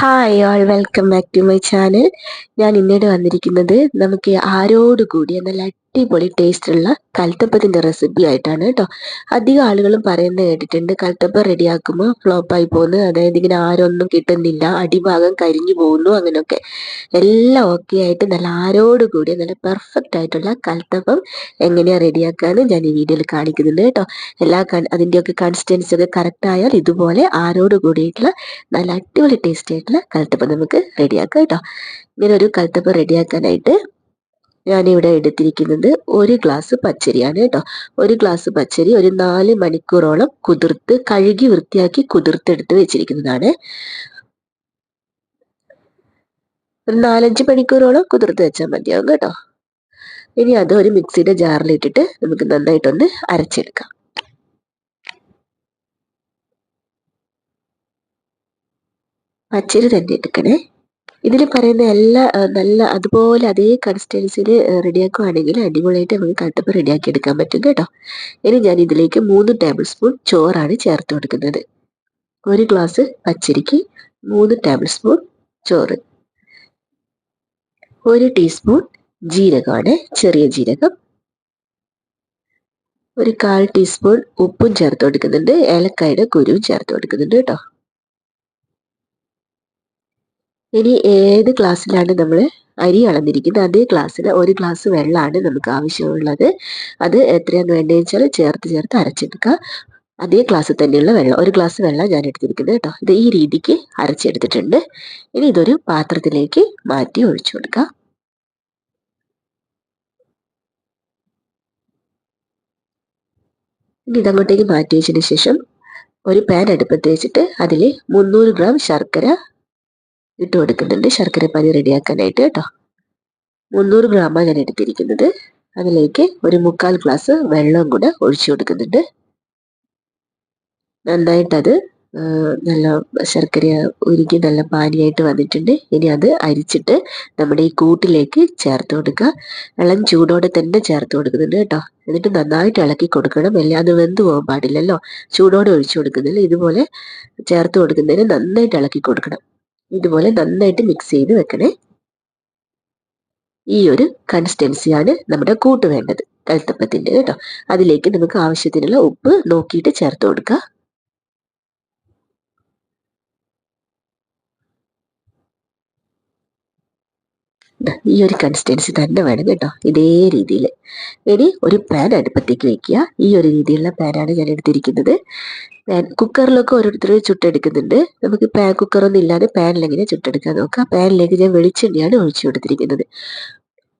Hi all welcome back to my channel. ഞാൻ ഇന്നീട് വന്നിരിക്കുന്നത് നമുക്ക് ആരോട് കൂടിയ നല്ല അടിപൊളി ടേസ്റ്റുള്ള കൽത്തപ്പത്തിൻ്റെ റെസിപ്പി ആയിട്ടാണ് കേട്ടോ. അധികം ആളുകളും പറയുന്നത് കേട്ടിട്ടുണ്ട് കൽത്തപ്പം റെഡിയാക്കുമ്പോൾ ഫ്ലോപ്പായി പോകുന്നു, അതായത് ഇങ്ങനെ ആരൊന്നും കിട്ടുന്നില്ല, അടിഭാഗം കരിഞ്ഞു പോകുന്നു, അങ്ങനെയൊക്കെ. എല്ലാം ഓക്കെ ആയിട്ട് നല്ല ആരോട് കൂടിയ നല്ല പെർഫെക്റ്റ് ആയിട്ടുള്ള കൽത്തപ്പം എങ്ങനെയാണ് റെഡിയാക്കാന്ന് ഞാൻ ഈ വീഡിയോയിൽ കാണിക്കുന്നുണ്ട് കേട്ടോ. അതിൻ്റെയൊക്കെ കൺസിസ്റ്റൻസി ഒക്കെ കറക്റ്റ് ആയാൽ ഇതുപോലെ ആരോട് കൂടിയിട്ടുള്ള നല്ല അടിപൊളി ടേസ്റ്റി ആയിട്ടുള്ള കൽത്തപ്പം നമുക്ക് റെഡിയാക്കാം കേട്ടോ. ഇങ്ങനെ ഒരു കൽത്തപ്പം റെഡിയാക്കാനായിട്ട് ഞാനിവിടെ എടുത്തിരിക്കുന്നത് 1 ഗ്ലാസ് പച്ചരിയാണ് കേട്ടോ. 1 ഗ്ലാസ് പച്ചരി ഒരു 4 മണിക്കൂറോളം കുതിർത്ത് കഴുകി വൃത്തിയാക്കി കുതിർത്തെടുത്ത് വെച്ചിരിക്കുന്നതാണ്. ഒരു 4-5 മണിക്കൂറോളം കുതിർത്ത് വെച്ചാൽ മതിയാവും കേട്ടോ. ഇനി അത് ഒരു മിക്സിയുടെ ജാറിലിട്ടിട്ട് നമുക്ക് നന്നായിട്ടൊന്ന് അരച്ചെടുക്കാം. പച്ചരി തന്നെ എടുക്കണേ. ഇതിൽ പറയുന്ന എല്ലാ നല്ല അതുപോലെ അതേ കൺസിസ്റ്റൻസിയിൽ റെഡിയാക്കുകയാണെങ്കിൽ അടിപൊളിയായിട്ട് നമുക്ക് കൽത്തപ്പം റെഡിയാക്കി എടുക്കാൻ പറ്റും കേട്ടോ. ഇനി ഞാൻ ഇതിലേക്ക് 3 ടേബിൾ സ്പൂൺ ചോറാണ് ചേർത്ത് കൊടുക്കുന്നത്. 1 ഗ്ലാസ് പച്ചരിക്ക് 3 ടേബിൾ സ്പൂൺ ചോറ്. 1 ടീസ്പൂൺ ജീരകമാണ്, ചെറിയ ജീരകം. 1/4 ടീസ്പൂൺ ഉപ്പും ചേർത്ത് കൊടുക്കുന്നുണ്ട്, ഏലക്കായുടെ കുരുവും ചേർത്ത് കൊടുക്കുന്നുണ്ട് കേട്ടോ. ഇനി ഏത് ഗ്ലാസ്സിലാണ് നമ്മൾ അരി അളന്നിരിക്കുന്നത് അതേ ഗ്ലാസ്സിൽ 1 ഗ്ലാസ് വെള്ളമാണ് നമുക്ക് ആവശ്യമുള്ളത്. അത് എത്രയാന്ന് വേണ്ടതെന്ന് വെച്ചാൽ ചേർത്ത് അരച്ചെടുക്കുക. അതേ ഗ്ലാസ്സിൽ തന്നെയുള്ള വെള്ളം, 1 ഗ്ലാസ് വെള്ളം ഞാൻ എടുത്തിരിക്കുന്നത് കേട്ടോ. ഇത് ഈ രീതിക്ക് അരച്ചെടുത്തിട്ടുണ്ട്. ഇനി ഇതൊരു പാത്രത്തിലേക്ക് മാറ്റി ഒഴിച്ചു കൊടുക്കാം. ഇനി ഇതങ്ങോട്ടേക്ക് മാറ്റി വെച്ചതിന് ശേഷം ഒരു പാൻ അടുപ്പത്ത് വെച്ചിട്ട് അതിൽ 300 ഗ്രാം ശർക്കര ഇട്ട് കൊടുക്കുന്നുണ്ട്, ശർക്കര പാനി റെഡിയാക്കാനായിട്ട് കേട്ടോ. 300 ഗ്രാമാണ് ഞാൻ എടുത്തിരിക്കുന്നത്. അതിലേക്ക് ഒരു 1/4 ഗ്ലാസ് വെള്ളം കൂടെ ഒഴിച്ചു കൊടുക്കുന്നുണ്ട്. നന്നായിട്ടത് നല്ല ശർക്കര ഉരുക്കി നല്ല പാനിയായിട്ട് വന്നിട്ടുണ്ട്. ഇനി അത് അരിച്ചിട്ട് നമ്മുടെ ഈ കൂട്ടിലേക്ക് ചേർത്ത് കൊടുക്കുക. വെള്ളം ചൂടോടെ തന്നെ ചേർത്ത് കൊടുക്കുന്നുണ്ട് കേട്ടോ. എന്നിട്ട് നന്നായിട്ട് ഇളക്കി കൊടുക്കണം, എല്ലാം അത് വെന്ത് പോകാൻ പാടില്ലല്ലോ. ചൂടോടെ ഒഴിച്ചു കൊടുക്കുന്നില്ല, ഇതുപോലെ ചേർത്ത് കൊടുക്കുന്നതിന് നന്നായിട്ട് ഇളക്കി കൊടുക്കണം. ഇതുപോലെ നന്നായിട്ട് മിക്സ് ചെയ്ത് വെക്കണേ. ഈ ഒരു കൺസിസ്റ്റൻസിയാണ് നമ്മുടെ കൂട്ട് വേണ്ടത് കൽത്തപ്പത്തിൻ്റെ കേട്ടോ. അതിലേക്ക് നമുക്ക് ആവശ്യത്തിനുള്ള ഉപ്പ് നോക്കിയിട്ട് ചേർത്ത് കൊടുക്കുക. ഈ ഒരു കൺസിസ്റ്റൻസി തന്നെ വേണം കേട്ടോ, ഇതേ രീതിയിൽ. ഇനി ഒരു പാൻ അടുപ്പത്തേക്ക് വെക്കുക. ഈ ഒരു രീതിയിലുള്ള പാനാണ് ഞാൻ എടുത്തിരിക്കുന്നത്. കുക്കറിലൊക്കെ ഓരോരുത്തർ ചുട്ടെടുക്കുന്നുണ്ട്. നമുക്ക് കുക്കറൊന്നും ഇല്ലാതെ പാനിലെങ്ങനെ ചുട്ടെടുക്കാൻ നോക്കാം. പാനിലേക്ക് ഞാൻ വെളിച്ചെണ്ണയാണ് ഒഴിച്ചു കൊടുത്തിരിക്കുന്നത്.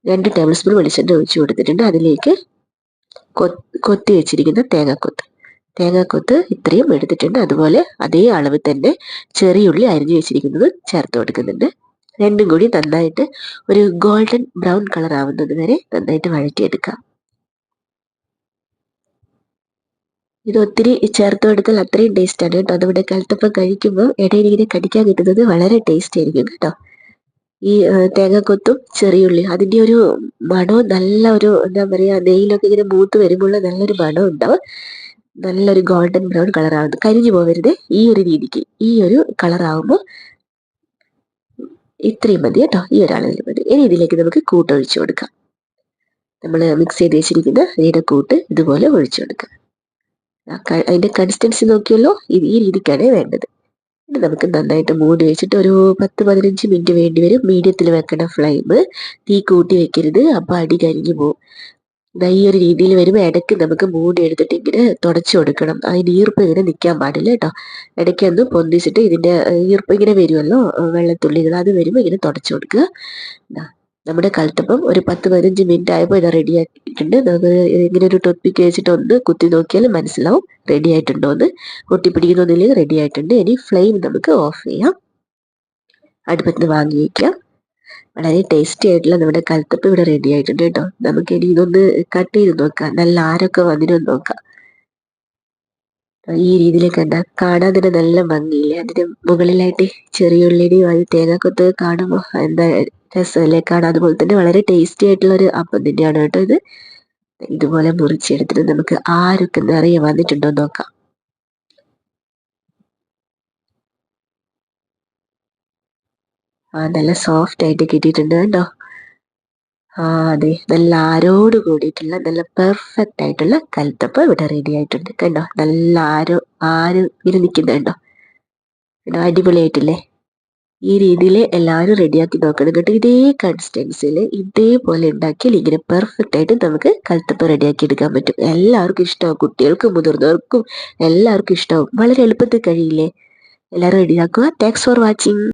2 ടേബിൾ സ്പൂൺ വെളിച്ചെണ്ണ ഒഴിച്ചു കൊടുത്തിട്ടുണ്ട്. അതിലേക്ക് കൊത്തി വെച്ചിരിക്കുന്ന തേങ്ങാക്കൊത്ത് ഇത്രയും എടുത്തിട്ടുണ്ട്. അതുപോലെ അതേ അളവ് തന്നെ ചെറിയുള്ളി അരിഞ്ഞു വെച്ചിരിക്കുന്നത് ചേർത്ത് കൊടുക്കുന്നുണ്ട്. രണ്ടും കൂടി നന്നായിട്ട് ഒരു ഗോൾഡൻ ബ്രൗൺ കളർ ആവുന്നത് വരെ നന്നായിട്ട് വഴറ്റിയെടുക്കാം. ഇത് ഒത്തിരി ചേർത്ത് കൊടുത്താൽ അത്രയും ടേസ്റ്റാണ് കേട്ടോ. നമ്മുടെ കൽത്തപ്പം കഴിക്കുമ്പോൾ ഇടയിൽ ഇങ്ങനെ കടിക്കാൻ കിട്ടുന്നത് വളരെ ടേസ്റ്റ് ആയിരിക്കും കേട്ടോ. ഈ തേങ്ങാക്കൊത്തും ചെറിയുള്ളി അതിൻ്റെ ഒരു മണവും നല്ല ഒരു എന്താ പറയുക, നെയ്യിലൊക്കെ ഇങ്ങനെ മൂത്ത് വരുമ്പോൾ നല്ലൊരു മണം ഉണ്ടാവും. നല്ലൊരു ഗോൾഡൻ ബ്രൗൺ കളറാവുന്നത്, കരിഞ്ഞു പോകരുത്. ഈ ഒരു രീതിക്ക് ഈ ഒരു കളറാവുമ്പോൾ ഇത്രയും മതി കേട്ടോ, ഈ ഒരളവിൽ മതി. ഇനി ഇതിലേക്ക് നമുക്ക് കൂട്ട് ഒഴിച്ചു കൊടുക്കാം. നമ്മൾ മിക്സ് ചെയ്ത് വെച്ചിരിക്കുന്ന ഇതിൻ്റെ കൂട്ട് ഇതുപോലെ ഒഴിച്ചു കൊടുക്കാം. അതിൻ്റെ കൺസിസ്റ്റൻസി നോക്കിയല്ലോ, ഇത് ഈ രീതിക്കാണ് വേണ്ടത്. ഇനി നമുക്ക് നന്നായിട്ട് മൂടി വെച്ചിട്ട് ഒരു 10-15 മിനിറ്റ് വേണ്ടി വരും. മീഡിയത്തിൽ വെക്കണം ഫ്ലെയിം, തീ കൂട്ടി വെക്കരുത്, അപ്പോൾ അടി കരിഞ്ഞു പോകും. ഈ ഒരു രീതിയിൽ വരുമ്പോൾ ഇടയ്ക്ക് നമുക്ക് മൂടി എടുത്തിട്ട് ഇങ്ങനെ തുടച്ചു കൊടുക്കണം. അതിന് ഈർപ്പം ഇങ്ങനെ നിൽക്കാൻ പാടില്ല കേട്ടോ. ഇടയ്ക്ക് ഒന്ന് പൊന്തിച്ചിട്ട് ഇതിൻ്റെ ഈർപ്പം ഇങ്ങനെ വരുമല്ലോ, വെള്ളത്തുള്ളികൾ, അത് വരുമ്പോൾ ഇങ്ങനെ തുടച്ചു കൊടുക്കുക. നമ്മുടെ കൽത്തപ്പം ഒരു 10-15 മിനിറ്റ് ആയപ്പോൾ ഇത് റെഡി ആക്കിയിട്ടുണ്ട്. നമുക്ക് ഇങ്ങനെ ഒരു ടോപ്പിക്ക് വെച്ചിട്ട് ഒന്ന് കുത്തി നോക്കിയാൽ മനസ്സിലാവും റെഡി ആയിട്ടുണ്ടോ എന്ന്. ഒട്ടിപ്പിടിക്കുന്നൊന്നുമില്ലെങ്കിൽ റെഡി ആയിട്ടുണ്ട്. ഇനി ഫ്ലെയിം നമുക്ക് ഓഫ് ചെയ്യാം, അടുപ്പത്ത് നിന്ന് വാങ്ങി വയ്ക്കാം. വളരെ ടേസ്റ്റി ആയിട്ടുള്ള നമ്മുടെ കൽത്തപ്പം ഇവിടെ റെഡി ആയിട്ടുണ്ട് കേട്ടോ. നമുക്ക് ഇനി ഇതൊന്ന് കട്ട് ചെയ്ത് നോക്കാം, നല്ല ആരൊക്കെ വന്നിരുന്ന് നോക്കാം. ഈ രീതിയിലേക്ക് കണ്ട കാണാൻ തന്നെ നല്ല ഭംഗിയില്ലേ. അതിന് മുകളിലായിട്ട് ചെറിയ ഉള്ളിയുടെയും അത് തേങ്ങാക്കൊത്ത് കാണുമ്പോൾ എന്താ രസമല്ലേ കാണാൻ. അതുപോലെ തന്നെ വളരെ ടേസ്റ്റി ആയിട്ടുള്ള ഒരു അപ്പം തന്നെയാണ് കേട്ടോ ഇത്. ഇതുപോലെ മുറിച്ചെടുത്തിട്ട് നമുക്ക് ആരൊക്കെ നിറയെ വന്നിട്ടുണ്ടോ നോക്കാം. നല്ല സോഫ്റ്റ് ആയിട്ട് കിട്ടിയിട്ടുണ്ട് കേട്ടോ. അതെ, നല്ല ആരോട് കൂടിയിട്ടുള്ള നല്ല പെർഫെക്റ്റ് ആയിട്ടുള്ള കൽത്തപ്പം ഇവിടെ റെഡി ആയിട്ടുണ്ട് കണ്ടോ. നല്ല ആര് ഇങ്ങനെ നിൽക്കുന്നുണ്ടോ. അടിപൊളിയായിട്ടില്ലേ. ഈ രീതിയിൽ എല്ലാവരും റെഡിയാക്കി നോക്കണം കേട്ടോ. ഇതേ കൺസിസ്റ്റൻസിയിൽ ഇതേപോലെ ഉണ്ടാക്കിയാൽ ഇങ്ങനെ പെർഫെക്റ്റ് ആയിട്ട് നമുക്ക് കൽത്തപ്പം റെഡിയാക്കി എടുക്കാൻ പറ്റും. എല്ലാവർക്കും ഇഷ്ടമാവും, കുട്ടികൾക്കും മുതിർന്നവർക്കും എല്ലാവർക്കും ഇഷ്ടമാവും. വളരെ എളുപ്പത്തിൽ കഴിയില്ലേ. എല്ലാവരും റെഡിയാക്കുക. Thanks for watching.